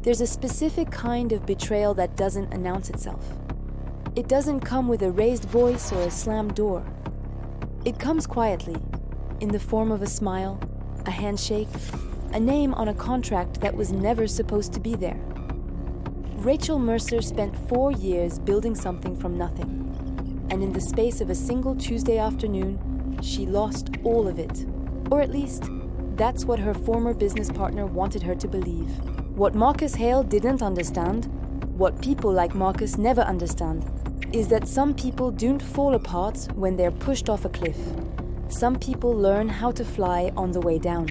There's a specific kind of betrayal that doesn't announce itself. It doesn't come with a raised voice or a slammed door. It comes quietly, in the form of a smile, a handshake, a name on a contract that was never supposed to be there. Rachel Mercer spent 4 years building something from nothing, and in the space of a single Tuesday afternoon, she lost all of it. Or at least, that's what her former business partner wanted her to believe. What Marcus Hale didn't understand, what people like Marcus never understand, is that some people don't fall apart when they're pushed off a cliff. Some people learn how to fly on the way down.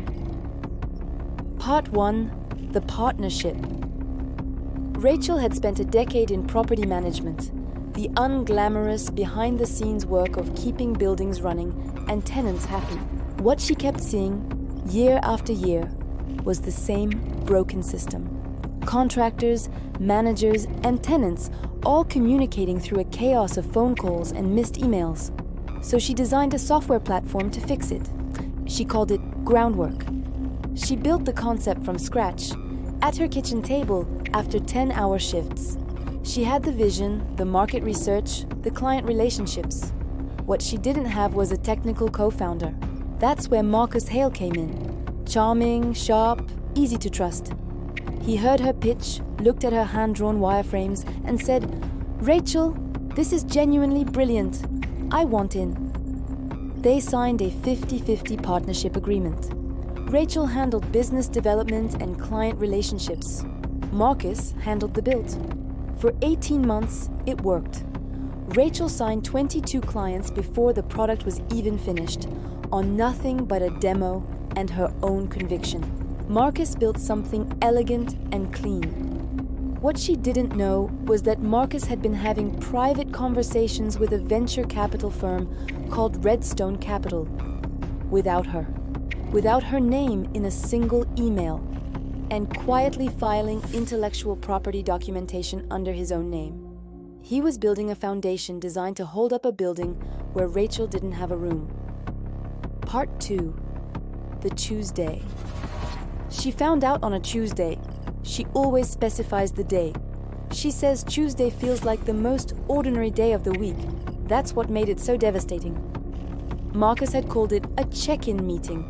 Part 1: The Partnership. Rachel had spent a decade in property management, the unglamorous, behind-the-scenes work of keeping buildings running and tenants happy. What she kept seeing, year after year, was the same broken system. Contractors, managers, and tenants all communicating through a chaos of phone calls and missed emails. So she designed a software platform to fix it. She called it Groundwork. She built the concept from scratch, at her kitchen table after 10-hour shifts. She had the vision, the market research, the client relationships. What she didn't have was a technical co-founder. That's where Marcus Hale came in. Charming, sharp, easy to trust. He heard her pitch, looked at her hand-drawn wireframes, and said, "Rachel, this is genuinely brilliant. I want in." They signed a 50-50 partnership agreement. Rachel handled business development and client relationships. Marcus handled the build. For 18 months, it worked. Rachel signed 22 clients before the product was even finished, on nothing but a demo and her own conviction. Marcus built something elegant and clean. What she didn't know was that Marcus had been having private conversations with a venture capital firm called Redstone Capital, without her name in a single email, and quietly filing intellectual property documentation under his own name. He was building a foundation designed to hold up a building where Rachel didn't have a room. Part 2: The Tuesday. She found out on a Tuesday. She always specifies the day. She says Tuesday feels like the most ordinary day of the week. That's what made it so devastating. Marcus had called it a check-in meeting.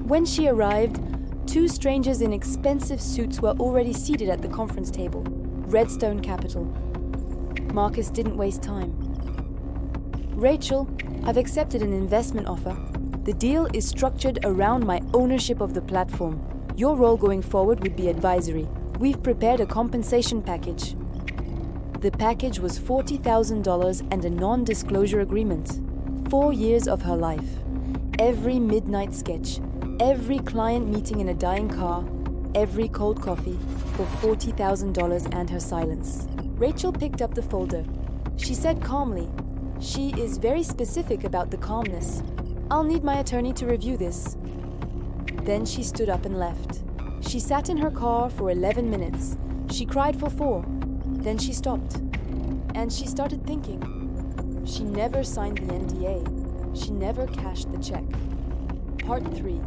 When she arrived, 2 strangers in expensive suits were already seated at the conference table. Redstone Capital. Marcus didn't waste time. "Rachel, I've accepted an investment offer. The deal is structured around my ownership of the platform. Your role going forward would be advisory. We've prepared a compensation package." The package was $40,000 and a non-disclosure agreement. 4 years of her life. Every midnight sketch, every client meeting in a dying car, every cold coffee for $40,000 and her silence. Rachel picked up the folder. She said calmly, "She is very specific about the calmness. I'll need my attorney to review this." Then she stood up and left. She sat in her car for 11 minutes. She cried for 4. Then she stopped. And she started thinking. She never signed the NDA. She never cashed the check. Part 3: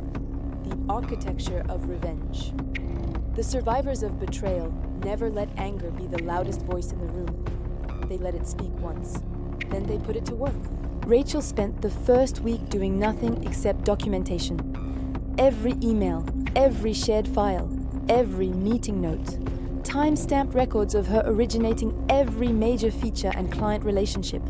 The Architecture of Revenge. The survivors of betrayal never let anger be the loudest voice in the room. They let it speak once. Then they put it to work. Rachel spent the first week doing nothing except documentation. Every email, every shared file, every meeting note. Time-stamped records of her originating every major feature and client relationship.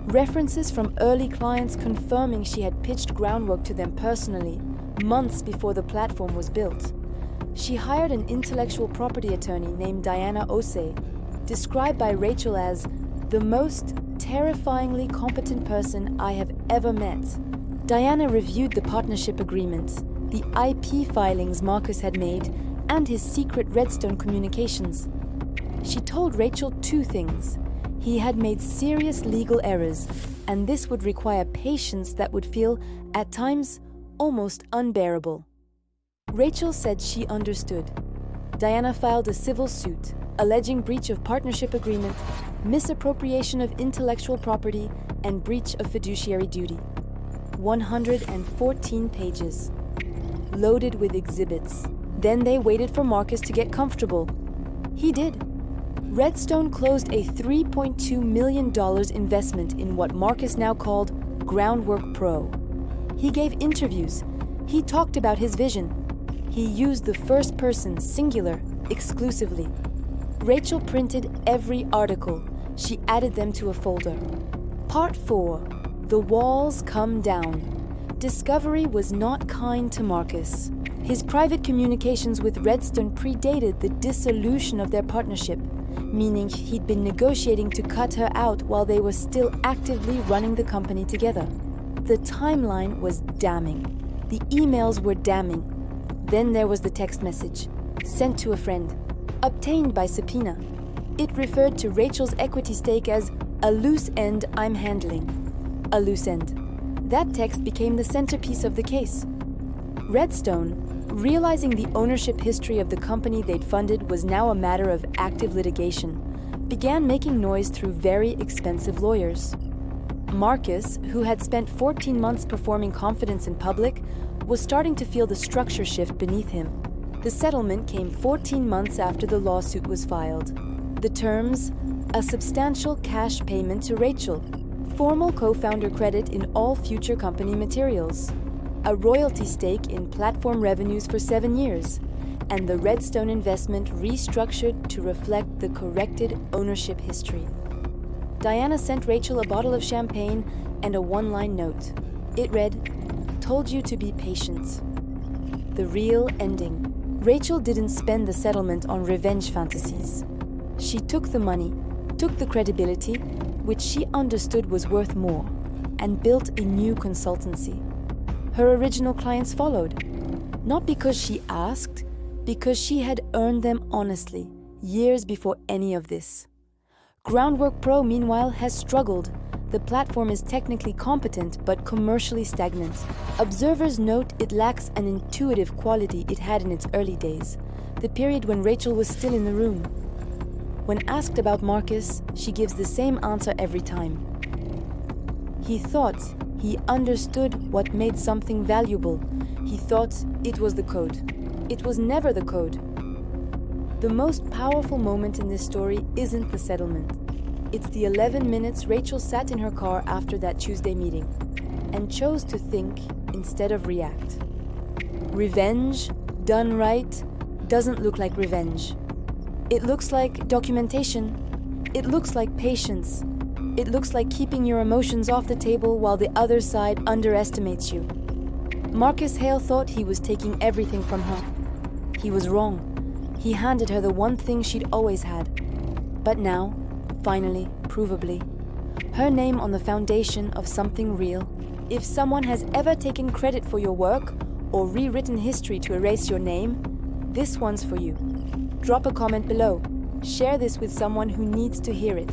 References from early clients confirming she had pitched Groundwork to them personally, months before the platform was built. She hired an intellectual property attorney named Diana Osei, described by Rachel as the most terrifyingly competent person I have ever met. Diana reviewed the partnership agreement, the IP filings Marcus had made, and his secret Redstone communications. She told Rachel 2 things. He had made serious legal errors, and this would require patience that would feel, at times, almost unbearable. Rachel said she understood. Diana filed a civil suit, alleging breach of partnership agreement, misappropriation of intellectual property, and breach of fiduciary duty. 114 pages, loaded with exhibits. Then they waited for Marcus to get comfortable. He did. Redstone closed a $3.2 million investment in what Marcus now called Groundwork Pro. He gave interviews. He talked about his vision. He used the first person, singular, exclusively. Rachel printed every article. She added them to a folder. Part 4. The Walls Come Down. Discovery was not kind to Marcus. His private communications with Redstone predated the dissolution of their partnership, meaning he'd been negotiating to cut her out while they were still actively running the company together. The timeline was damning. The emails were damning. Then there was the text message, sent to a friend, obtained by subpoena. It referred to Rachel's equity stake as a loose end I'm handling. A loose end. That text became the centerpiece of the case. Redstone, realizing the ownership history of the company they'd funded was now a matter of active litigation, began making noise through very expensive lawyers. Marcus, who had spent 14 months performing confidence in public, was starting to feel the structure shift beneath him. The settlement came 14 months after the lawsuit was filed. The terms: a substantial cash payment to Rachel, formal co-founder credit in all future company materials, a royalty stake in platform revenues for 7 years, and the Redstone investment restructured to reflect the corrected ownership history. Diana sent Rachel a bottle of champagne and a one-line note. It read, "Told you to be patient." The real ending. Rachel didn't spend the settlement on revenge fantasies. She took the money, took the credibility, which she understood was worth more, and built a new consultancy. Her original clients followed, not because she asked, because she had earned them honestly, years before any of this. Groundwork Pro, meanwhile, has struggled. The platform is technically competent, but commercially stagnant. Observers note it lacks an intuitive quality it had in its early days, the period when Rachel was still in the room. When asked about Marcus, she gives the same answer every time. He thought he understood what made something valuable. He thought it was the code. It was never the code. The most powerful moment in this story isn't the settlement. It's the 11 minutes Rachel sat in her car after that Tuesday meeting and chose to think instead of react. Revenge, done right, doesn't look like revenge. It looks like documentation. It looks like patience. It looks like keeping your emotions off the table while the other side underestimates you. Marcus Hale thought he was taking everything from her. He was wrong. He handed her the one thing she'd always had. But now, finally, provably, her name on the foundation of something real. If someone has ever taken credit for your work or rewritten history to erase your name, this one's for you. Drop a comment below. Share this with someone who needs to hear it.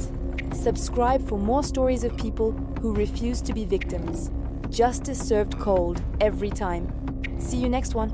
Subscribe for more stories of people who refuse to be victims. Justice served cold every time. See you next one.